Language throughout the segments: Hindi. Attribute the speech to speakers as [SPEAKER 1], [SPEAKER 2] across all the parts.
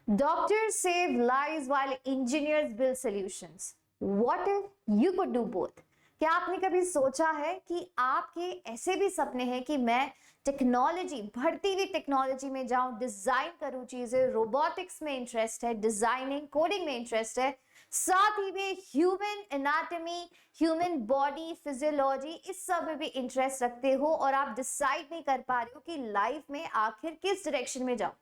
[SPEAKER 1] Doctors save lives while engineers build solutions. What if you could do both? क्या आपने कभी सोचा है कि आपके ऐसे भी सपने हैं कि मैं टेक्नोलॉजी, बढ़ती हुई टेक्नोलॉजी में जाऊं, डिजाइन करूं चीजें, रोबोटिक्स में इंटरेस्ट है, डिजाइनिंग, कोडिंग में इंटरेस्ट है, साथ ही में human anatomy, human body physiology, इस सब में भी इंटरेस्ट रखते हो और आप डिसाइड नहीं कर पा रहे हो कि लाइफ में आखिर किस डायरेक्शन में जाओ।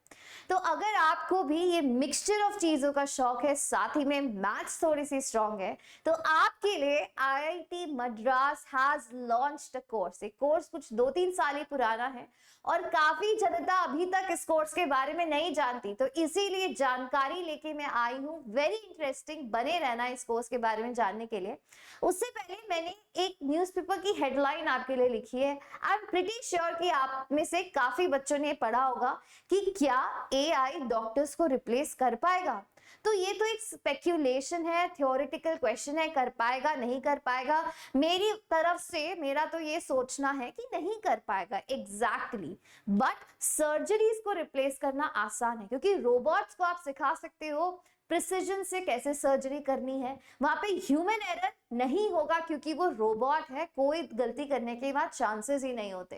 [SPEAKER 1] तो अगर आपको भी ये मिक्सचर ऑफ चीजों का शौक है, साथ ही में मैथ्स थोड़ी सी स्ट्रांग है, तो आपके लिए IIT Madras has launched a course. एक कोर्स कुछ 2-3 साल ही पुराना है और काफी जनता अभी तक इस कोर्स के बारे में नहीं जानती, तो इसीलिए जानकारी लेके मैं आई हूँ। वेरी इंटरेस्टिंग, बने रहना इस कोर्स के बारे में जानने के लिए। उससे पहले मैंने एक न्यूज़पेपर की हेडलाइन आपके लिए लिखी है। आई एम प्रीटी श्योर कि आप में से काफी बच्चों ने पढ़ा होगा कि क्या एआई डॉक्टर्स को रिप्लेस कर पाएगा। तो ये तो एक स्पेक्यूलेशन है, थ्योरेटिकल क्वेश्चन है, कर पाएगा नहीं कर पाएगा। मेरी तरफ से मेरा तो ये सोचना है कि नहीं कर पाएगा एग्जैक्टली, बट सर्जरीज को रिप्लेस करना आसान है क्योंकि रोबोट्स को आप सिखा सकते हो प्रिसीजन से कैसे सर्जरी करनी है। वहां पे ह्यूमन एरर नहीं होगा क्योंकि वो रोबोट है, कोई गलती करने के बाद चांसेस ही नहीं होते।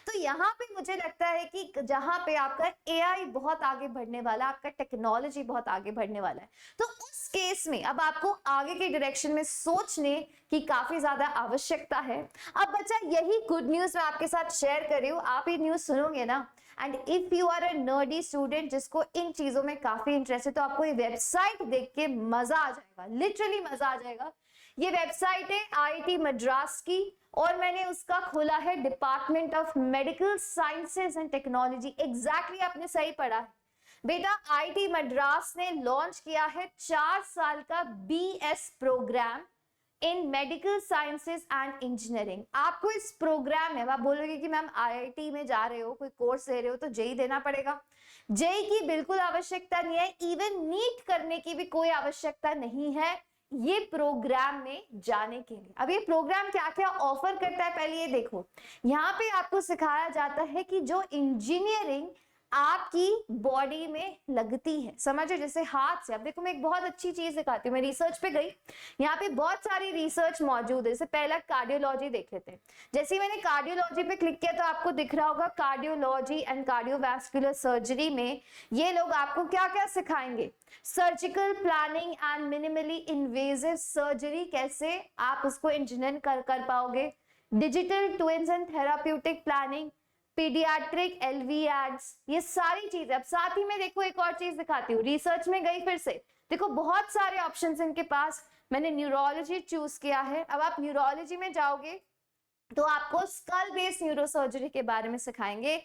[SPEAKER 1] तो यहाँ पे मुझे लगता है कि जहां पे आपका एआई बहुत आगे बढ़ने वाला है, आपका टेक्नोलॉजी बहुत आगे बढ़ने वाला है, तो उस केस में अब आपको आगे के डायरेक्शन में सोचने की काफी ज्यादा आवश्यकता है। अब बच्चा, यही गुड न्यूज मैं आपके साथ शेयर कर रही हूँ, आप ये न्यूज सुनोगे ना, and if you are a nerdy student जिसको इन चीजों में काफी इंटरेस्ट है, तो आपको ये वेबसाइट देख के मजा आ जाएगा, लिटरली मजा आ जाएगा। ये वेबसाइट है आईआईटी मद्रास की और मैंने उसका खोला है department of medical sciences and technology. Exactly आपने सही पढ़ा है बेटा, आईआईटी मद्रास ने लॉन्च किया है 4 साल का BS program in medical sciences and engineering. आपको इस प्रोग्राम में, आप बोलोगे कि मैम आईआईटी में जा रहे हो, कोई कोर्स ले रहे हो तो जेई देना पड़ेगा। जेई की बिल्कुल आवश्यकता नहीं है, इवन नीट करने की भी कोई आवश्यकता नहीं है ये प्रोग्राम में जाने के लिए। अब ये प्रोग्राम क्या क्या ऑफर करता है, पहले ये देखो। यहाँ पे आपको सिखाया जाता है कि जो इंजीनियरिंग आपकी बॉडी में लगती है, समझो जैसे हाथ से। अब देखो मैं एक बहुत अच्छी चीज दिखाती हूँ, मैं रिसर्च पे गई, यहाँ पे बहुत सारी रिसर्च मौजूद है। जैसे पहला कार्डियोलॉजी देख लेते हैं। जैसे ही मैंने कार्डियोलॉजी पे क्लिक किया तो आपको दिख रहा होगा कार्डियोलॉजी एंड कार्डियोवैस्कुलर सर्जरी में ये लोग आपको क्या क्या सिखाएंगे। Surgical planning and minimally invasive surgery, कैसे आप उसको इंजीनियर कर पाओगे। Digital twins and therapeutic planning, paediatric LVADs, ये सारी चीजें। अब साथ ही में देखो एक और चीज दिखाती हूँ, रिसर्च में गई फिर से, देखो बहुत सारे ऑप्शंस इनके पास। मैंने न्यूरोलॉजी चूज किया है। अब आप न्यूरोलॉजी में जाओगे तो आपको स्कल बेस्ड न्यूरोसर्जरी के बारे में सिखाएंगे,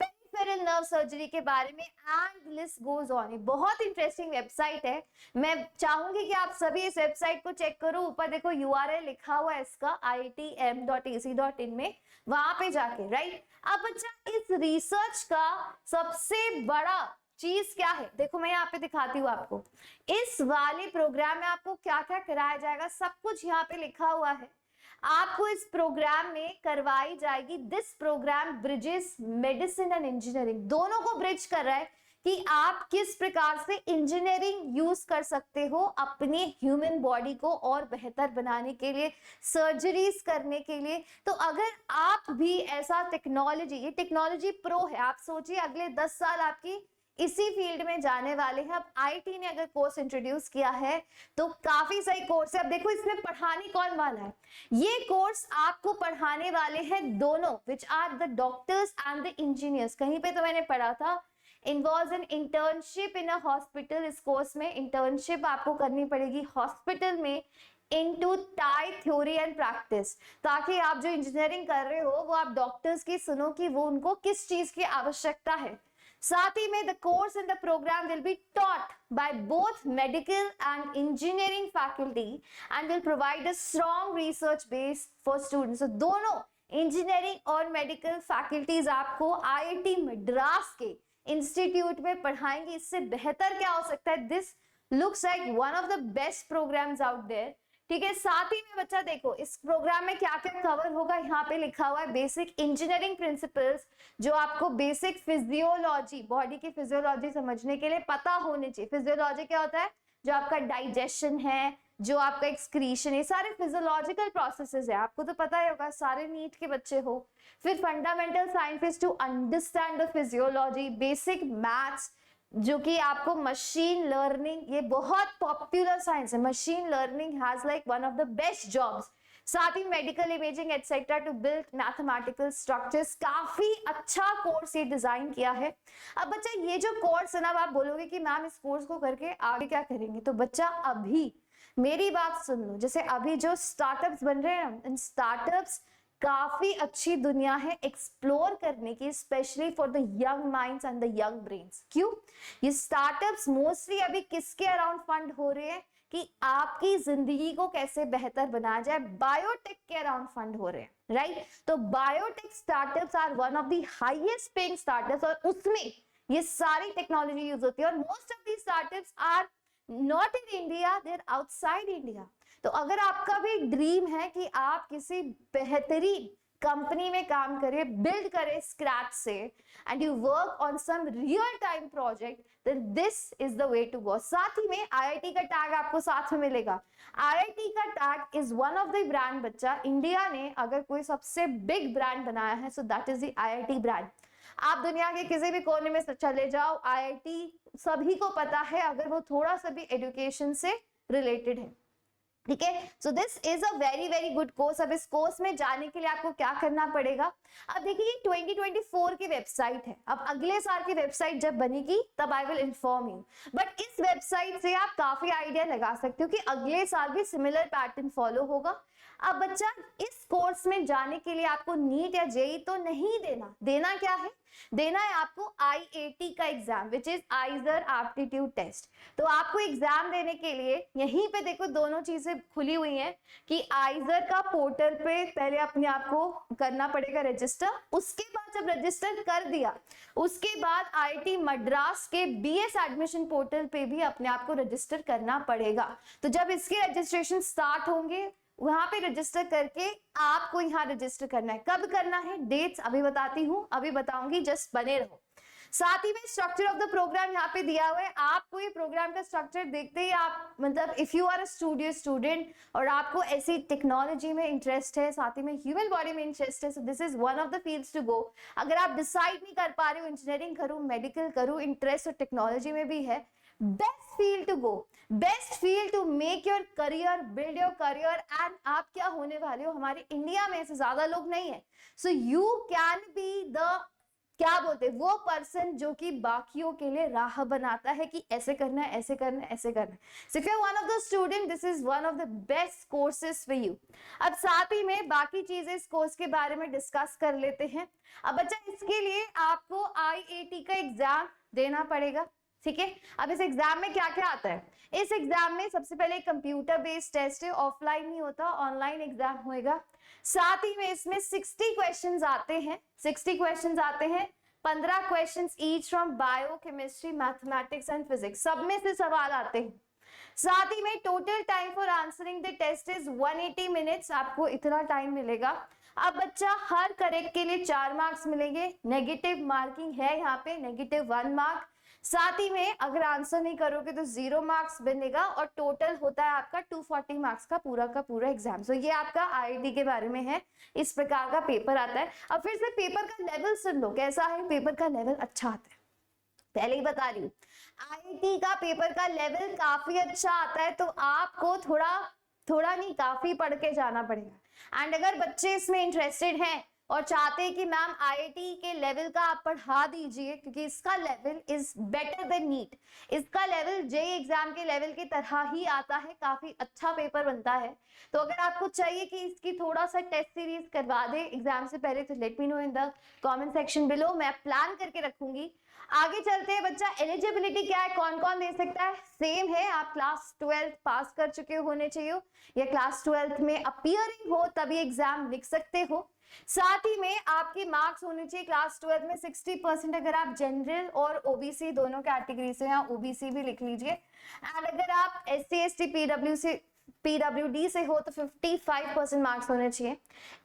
[SPEAKER 1] पेरिफेरल नर्व सर्जरी के बारे में, एंड लिस्ट गोज ऑन। बहुत इंटरेस्टिंग वेबसाइट है, मैं चाहूंगी कि आप सभी इस वेबसाइट को चेक करो। ऊपर देखो यूआरएल लिखा हुआ है इसका iitm.ac.in में, वहां पे जाके, राइट। अब बच्चा, इस रिसर्च का सबसे बड़ा चीज क्या है, देखो मैं यहाँ पे दिखाती हूँ आपको। इस वाले प्रोग्राम में आपको क्या क्या कराया जाएगा, सब कुछ यहाँ पे लिखा हुआ है। आपको इस प्रोग्राम में करवाई जाएगी, this program bridges medicine and engineering, दोनों को ब्रिज कर रहा है कि आप किस प्रकार से इंजीनियरिंग यूज कर सकते हो अपने ह्यूमन बॉडी को और बेहतर बनाने के लिए, सर्जरीज करने के लिए। तो अगर आप भी ऐसा टेक्नोलॉजी, ये टेक्नोलॉजी प्रो है, आप सोचिए अगले 10 साल आपकी इसी फील्ड में जाने वाले हैं। अब आईटी ने अगर कोर्स इंट्रोड्यूस किया है तो काफी सही कोर्स है। अब देखो इसमें पढ़ाने कौन वाला है, ये कोर्स आपको पढ़ाने वाले हैं दोनों, which are the doctors and the engineers. कहीं पे तो मैंने पढ़ा था involve an internship in a hospital. इस कोर्स में इंटर्नशिप आपको करनी पड़ेगी हॉस्पिटल में, into tie theory and practice, ताकि आप जो इंजीनियरिंग कर रहे हो वो आप डॉक्टर्स की सुनो कि वो उनको किस चीज की आवश्यकता है। साथ ही में the course in the program will be taught by both medical and engineering faculty and will provide a strong research base for students. So दोनों इंजीनियरिंग और मेडिकल फैकल्टीज आपको आईआईटी मद्रास के इंस्टीट्यूट में पढ़ाएंगे। इससे बेहतर क्या हो सकता है, this looks like one of the best programs out there. ठीक है। साथ ही में बच्चा देखो इस प्रोग्राम में क्या क्या कवर होगा, यहाँ पे लिखा हुआ है बेसिक इंजीनियरिंग प्रिंसिपल्स, जो आपको बेसिक फिजियोलॉजी, बॉडी की फिजियोलॉजी समझने के लिए पता होने चाहिए। फिजियोलॉजी क्या होता है, जो आपका डाइजेशन है, जो आपका एक्सक्रीशन, ये सारे फिजियोलॉजिकल प्रोसेसेस है, आपको तो पता ही होगा, सारे नीट के बच्चे हो। फिर fundamental sciences to understand the physiology, basic maths, जो कि आपको मशीन लर्निंग, ये बहुत पॉपुलर साइंस है, machine learning has like one of the best jobs. साथ ही medical imaging etcetera to build mathematical structures, काफी अच्छा कोर्स ये डिजाइन किया है। अब बच्चा ये जो कोर्स है ना, आप बोलोगे कि मैम इस कोर्स को करके आगे क्या करेंगे, तो बच्चा अभी मेरी बात सुन लो, जैसे अभी जो स्टार्टअप्स बन रहे हैं, इन स्टार्टअप्स काफी अच्छी दुनिया है एक्सप्लोर करने की, specially for the young minds and the young brains. क्यों? ये स्टार्टअप्स मोस्टली अभी किसके अराउंड फंड हो रहे हैं कि आपकी जिंदगी को कैसे बेहतर बनाया जाए, बायोटेक के अराउंड फंड हो रहे हैं, राइट? तो biotech startups are one of the highest paying startups, और उसमें ये सारी टेक्नोलॉजी यूज होती है, और most of the startups are not in India, they are outside India. तो अगर आपका भी ड्रीम है कि आप किसी बेहतरीन कंपनी में काम करें, बिल्ड करें स्क्रैच से, and you work on some real time project, then this is the way to go. साथ ही में आईआईटी का टैग आपको साथ में मिलेगा। आईआईटी का tag is one of the brand, बच्चा इंडिया ने अगर कोई सबसे बिग ब्रांड बनाया है, so that is the IIT brand. आप दुनिया के किसी भी कोने में चले जाओ, आईआईटी सभी को पता है, अगर वो थोड़ा सा भी एजुकेशन से रिलेटेड है, ठीक है। So this is a very very good course. अब इस कोर्स में जाने के लिए आपको क्या करना पड़ेगा, अब देखिए ये 2024 की वेबसाइट है, अब अगले साल की वेबसाइट जब बनेगी तब I will inform you, but इस वेबसाइट से आप काफी आइडिया लगा सकते हो कि अगले साल भी सिमिलर पैटर्न फॉलो होगा। अब बच्चा इस कोर्स में जाने के लिए आपको नीट या जेई तो नहीं देना, देना क्या है, देना है आपको आईएटी का exam, which is IISER aptitude test. तो आपको एग्जाम देने के लिए यहीं पे देखो दोनों चीजें खुली हुई हैं कि आइजर का पोर्टल पे पहले अपने आप को करना पड़ेगा रजिस्टर, उसके बाद जब रजिस्टर कर दिया उसके बाद आईआईटी मद्रास के बीएस एडमिशन पोर्टल पे भी अपने आप को रजिस्टर करना पड़ेगा। तो जब इसके रजिस्ट्रेशन स्टार्ट होंगे वहां पे रजिस्टर करके आपको यहाँ रजिस्टर करना है। कब करना है, डेट्स अभी बताती हूँ, अभी बताऊंगी, जस्ट बने रहो। साथ ही में स्ट्रक्चर ऑफ द प्रोग्राम यहाँ पे दिया हुआ है, आपको ये प्रोग्राम का स्ट्रक्चर देखते ही आप मतलब if you are a student और आपको ऐसी टेक्नोलॉजी में इंटरेस्ट है, साथ ही में ह्यूमन बॉडी में इंटरेस्ट है, so this is one of the fields to go. अगर आप डिसाइड नहीं कर पा रहे हो इंजीनियरिंग करूँ मेडिकल करूँ, इंटरेस्ट और टेक्नोलॉजी में भी है, best field to go, best field to make your career, build your career. And आप क्या होने वाले हो, हमारे इंडिया में ऐसे ज्यादा लोग नहीं है, so you can be the क्या बोलते हैं वो पर्सन जो कि बाकियों के लिए राह बनाता है कि ऐसे करना है, ऐसे करना है, ऐसे करना है। So if you are one of the student, this is one of the best courses for you. अब साथ ही में बाकी चीजें इस कोर्स के बारे में डिस्कस कर लेते हैं। अब बच्चा इसके लिए आपको आईआईटी का एग्जाम देना पड़ेगा, ठीक है। अब इस एग्जाम में क्या क्या आता है, इस एग्जाम में सबसे पहले कंप्यूटर बेस्ड टेस्ट है, ऑफलाइन नहीं होता, ऑनलाइन एग्जाम होएगा। साथ ही में इसमें 60 क्वेश्चंस आते हैं, 60 क्वेश्चंस आते हैं, 15 questions each from bio, chemistry, mathematics and physics, सब में से सवाल आते हैं। साथ ही में total time for answering the test is 180 minutes, आपको इतना टाइम मिलेगा। अब बच्चा हर करेक्ट के लिए 4 मार्क्स मिलेंगे, नेगेटिव मार्किंग है यहाँ पे, -1 मार्क। साथ ही में अगर आंसर नहीं करोगे तो 0 मार्क्स बनेगा, और टोटल होता है आपका 240 मार्क्स का पूरा एग्जाम। सो ये आपका आईआईटी के बारे में है, इस प्रकार का पेपर आता है। अब फिर से पेपर का लेवल सुन लो, कैसा है पेपर का लेवल, अच्छा आता है, पहले ही बता रही हूँ आईआईटी का पेपर का लेवल काफी अच्छा आता है, तो आपको थोड़ा नहीं काफी पढ़ के जाना पड़ेगा। एंड अगर बच्चे इसमें इंटरेस्टेड हैं और चाहते हैं कि मैम आईआईटी के लेवल का आप पढ़ा दीजिए, क्योंकि इसका level is better than NEET, इसका लेवल जेईई एग्जाम के लेवल की तरह ही आता है, काफी अच्छा पेपर बनता है। तो अगर आपको चाहिए कि इसकी थोड़ा सा टेस्ट सीरीज करवा दे एग्जाम से पहले, तो let me know in the comment section below, मैं प्लान करके रखूंगी। आगे चलते हैं बच्चा, एलिजिबिलिटी क्या है, कौन कौन दे सकता है, सेम है, आप क्लास 12 पास कर चुके होने चाहिए या क्लास 12 में अपीयरिंग हो तभी एग्जाम लिख सकते हो। साथ ही में आपके मार्क्स होने चाहिए क्लास 12 में 60%, अगर आप जनरल और ओबीसी दोनों कैटेगरी से, यहाँ ओबीसी भी लिख लीजिए। एंड अगर आप SC ST PWC PWD से हो तो 55% मार्क्स होने चाहिए।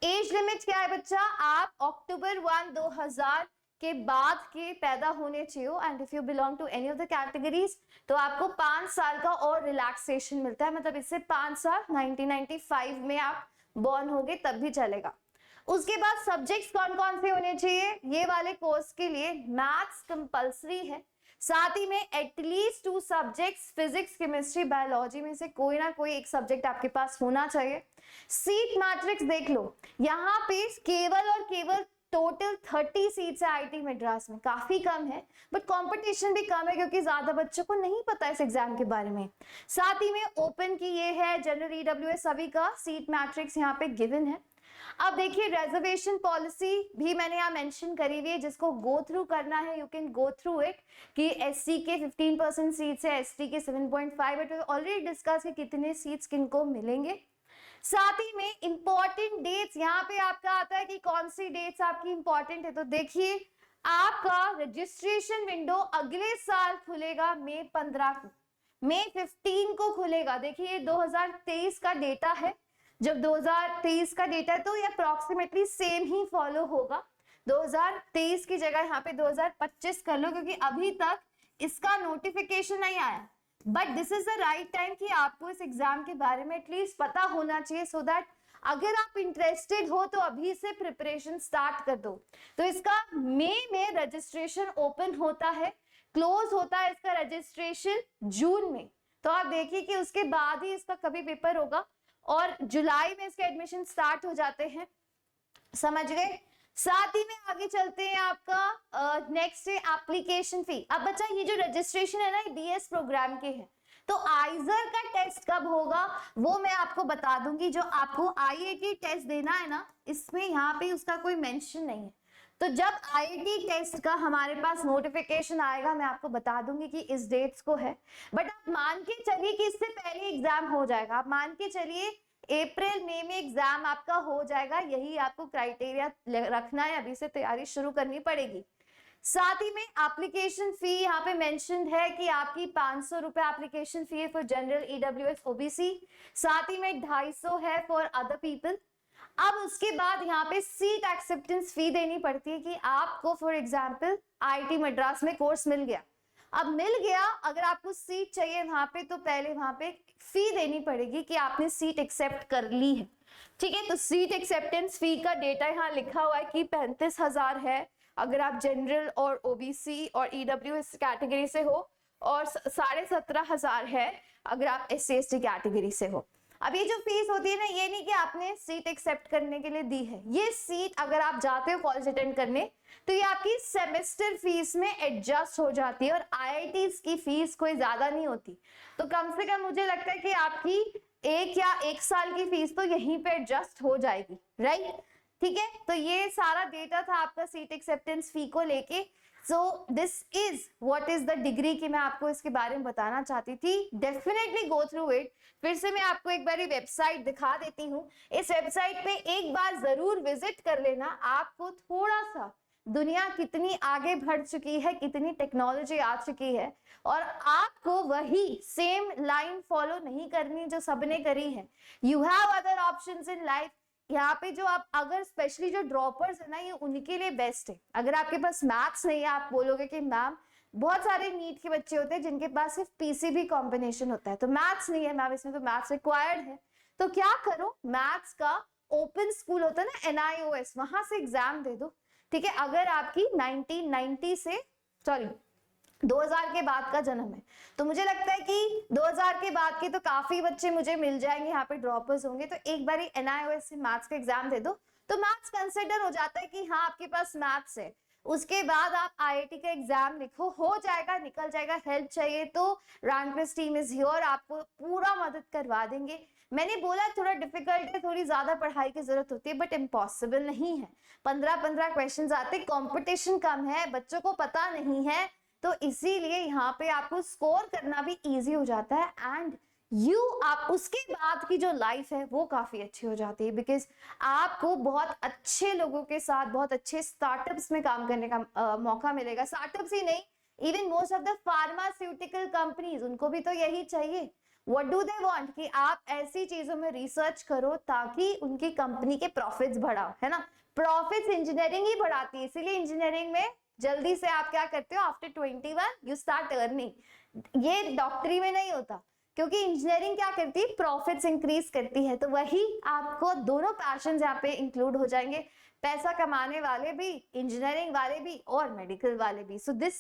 [SPEAKER 1] एज लिमिट क्या है बच्चा, आप अक्टूबर 1 2000 के बाद के पैदा होने चाहिए, and if you belong to any of the categories तो आपको 5 साल का और रिलैक्सेशन मिलता है, मतलब इससे 5 साल 1995 में आप बॉर्न हो गए तब भी चलेगा। उसके बाद सब्जेक्ट्स कौन कौन से होने चाहिए, ये वाले कोर्स के लिए मैथ्स कंपलसरी है, साथ ही में at least 2 subjects physics chemistry biology में से कोई ना कोई एक सब्जेक्ट आपके पास होना चाहिए। सीट मैट्रिक्स देख लो, यहाँ पे केवल और केवल टोटल 30 सीट्स है आईआईटी मद्रास में, काफी कम है, बट कंपटीशन भी कम है क्योंकि ज्यादा बच्चों को नहीं पता इस एग्जाम के बारे में। साथ ही में ओपन की ये है, जनरल ईडब्ल्यूएस सभी का सीट मैट्रिक्स यहाँ पे गिवन है। अब देखिए रिजर्वेशन पॉलिसी भी मैंने यहाँ मेंशन करी हुई है, जिसको गो थ्रू करना है you can go through it, कि एससी के 15% सीट्स है, एसटी के 7.5 है, तो ऑलरेडी डिस्कस कि कितने सीट्स किनको मिलेंगे। साथ ही में इंपॉर्टेंट डेट्स यहाँ पे आपका आता है कि कौन सी डेट्स आपकी इंपॉर्टेंट है, तो देखिए आपका रजिस्ट्रेशन विंडो अगले साल खुलेगा मई 15 को, मई 15 को खुलेगा। देखिए ये 2023 का डेटा है, जब 2023 का डेटा है तो ये अप्रोक्सीमेटली सेम ही फॉलो होगा, 2023 की जगह यहाँ पे 2025 कर लो, क्योंकि अभी तक इसका नोटिफिकेशन नहीं आया, but this is the right time कि आपको इस एग्जाम के बारे में एटलीस्ट पता होना चाहिए, सो दैट अगर आप इंटरेस्टेड हो तो अभी से प्रिपरेशन स्टार्ट कर दो। तो इसका मई में रजिस्ट्रेशन ओपन होता है, क्लोज होता है इसका रजिस्ट्रेशन जून में, तो आप देखिए कि उसके बाद ही इसका कभी पेपर होगा, और जुलाई में इसके एडमिशन स्टार्ट हो जाते हैं, समझ गए। साथ ही में आगे चलते हैं, आपका नेक्स्ट है एप्लीकेशन फी। अब बच्चा ये जो रजिस्ट्रेशन है ना, बीएस प्रोग्राम के हैं, तो आइजर का टेस्ट कब होगा वो मैं आपको बता दूंगी। जो आपको आईआईटी टेस्ट देना है ना, इसमें यहाँ पे उसका कोई मेंशन नहीं है, तो जब आईआईटी टेस्ट का हमारे पास नोटिफिकेशन आएगा मैं आपको बता दूंगी कि इस डेट्स को है, बट आप मान के चलिए कि इससे पहले एग्जाम हो जाएगा, आप मान के चलिए अप्रैल मई में एग्जाम आपका हो जाएगा, यही आपको क्राइटेरिया रखना है, अभी से तैयारी शुरू करनी पड़ेगी। साथ ही में एप्लीकेशन फी यहाँ पे मेंशन्ड है कि आपकी 500 रुपए एप्लीकेशन फी है फॉर जनरल ईडब्ल्यूएस ओबीसी, साथ ही में 250 है फॉर अदर पीपल। अब उसके बाद यहाँ पे सीट एक्सेप्टेंस फी देनी पड़ती है कि आपको फॉर एग्जाम्पल आईआईटी मद्रास में कोर्स मिल गया, अब मिल गया, अगर आपको सीट चाहिए वहां पे तो पहले वहां पे फी देनी पड़ेगी कि आपने सीट एक्सेप्ट कर ली है, ठीक है। तो सीट एक्सेप्टेंस फी का डेटा यहाँ लिखा हुआ है कि 35,000 है अगर आप जनरल और ओबीसी और ईडब्ल्यूएस कैटेगरी से हो, और 17,500 है अगर आप SC/ST कैटेगरी से हो। अब ये जो फीस होती है ना, ये नहीं कि आपने सीट एक्सेप्ट करने के लिए दी है, ये सीट अगर आप जाते हो कॉलेज अटेंड करने तो ये आपकी सेमेस्टर फीस में एडजस्ट हो जाती है, और आईआईटीज की फीस कोई ज्यादा नहीं होती, तो कम से कम मुझे लगता है कि आपकी 1 साल की फीस तो यहीं पे एडजस्ट हो जाएगी, राइट, ठीक है। तो ये सारा डेटा था आपका सीट एक्सेप्टेंस फी को लेके। सो this is what is the degree की मैं आपको इसके बारे में बताना चाहती थी। Definitely go through it. फिर से मैं आपको एक बार वेबसाइट दिखा देती हूँ, इस वेबसाइट पे एक बार जरूर विजिट कर लेना, आपको थोड़ा सा दुनिया कितनी आगे बढ़ चुकी है, कितनी टेक्नोलॉजी आ चुकी है, और आपको वही सेम लाइन फॉलो नहीं करनी जो सबने करी है। You have other options in life. यहाँ पे जो आप अगर स्पेशली जो ड्रॉपर्स है ना, ये उनके लिए बेस्ट है। अगर आपके पास मैथ्स नहीं है, आप बोलोगे कि मैम बहुत सारे नीट के बच्चे होते हैं जिनके पास सिर्फ पीसीबी कॉम्बिनेशन होता है, तो मैथ्स नहीं है मैम, इसमें तो मैथ्स रिक्वायर्ड है, तो क्या करो, मैथ्स का ओपन स्कूल होता है ना NIOS, वहां से एग्जाम दे दो, ठीक है। अगर आपकी 1990 से 2000 के बाद का जन्म है, तो मुझे लगता है कि 2000 के बाद के तो काफी बच्चे मुझे मिल जाएंगे, यहाँ पे ड्रॉपर्स होंगे, तो एक बार NIOS से मैथ्स का एग्जाम दे दो, तो मैथ्स कंसिडर हो जाता है कि हाँ आपके पास मैथ्स है। उसके बाद आप आईआईटी का एग्जाम लिखो, हो जाएगा, निकल जाएगा। हेल्प चाहिए तो रैंकवेस्ट टीम इज हियर, आपको पूरा मदद करवा देंगे। मैंने बोला थोड़ा डिफिकल्ट है, थोड़ी ज्यादा पढ़ाई की जरूरत होती है, बट इम्पॉसिबल नहीं है। 15-15 क्वेश्चंस आते, कंपटीशन कम है, बच्चों को पता नहीं है, तो इसीलिए यहाँ पे आपको स्कोर करना भी इजी हो जाता है, एंड आप उसके बाद की जो लाइफ है वो काफी अच्छी हो जाती है, बिकॉज आपको बहुत अच्छे लोगों के साथ, बहुत अच्छे स्टार्टअप्स में काम करने का मौका मिलेगा। स्टार्टअप्स ही नहीं, even most of the pharmaceutical companies, उनको भी तो यही चाहिए, व्हाट डू दे वांट कि आप ऐसी चीजों में रिसर्च करो ताकि उनकी कंपनी के प्रॉफिट्स बढ़ाओ, है ना। प्रॉफिट्स इंजीनियरिंग ही बढ़ाती है, इसीलिए इंजीनियरिंग में जल्दी से आप क्या करते हो, आफ्टर 21 यू स्टार्ट अर्निंग। ये डॉक्टरी में नहीं होता, क्योंकि इंजीनियरिंग क्या करती है, प्रॉफिट्स इंक्रीज करती है। तो वही आपको दोनों पैशन यहाँ पे इंक्लूड हो जाएंगे, पैसा कमाने वाले भी, इंजीनियरिंग वाले भी और मेडिकल वाले भी। सो this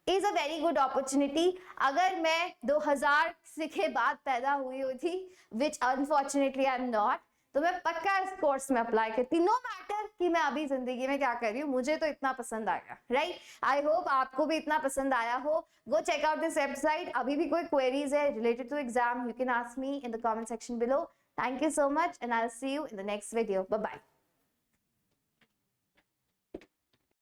[SPEAKER 1] is a very good opportunity. अगर मैं 2000 के बाद पैदा हुई होती, विच अनफॉर्चुनेटली आई एम नॉट, तो मैं पक्का इस कोर्स में अप्लाई करती, नो मैटर कि मैं अभी जिंदगी में क्या कर रही हूँ। मुझे तो इतना पसंद आया, राइट। आई होप आपको भी इतना पसंद आया हो। Go check out this website. अभी भी कोई क्वेरीज है related to exam, you can ask me in the comment section below. Thank you so much and I'll see you in the next video. Bye bye.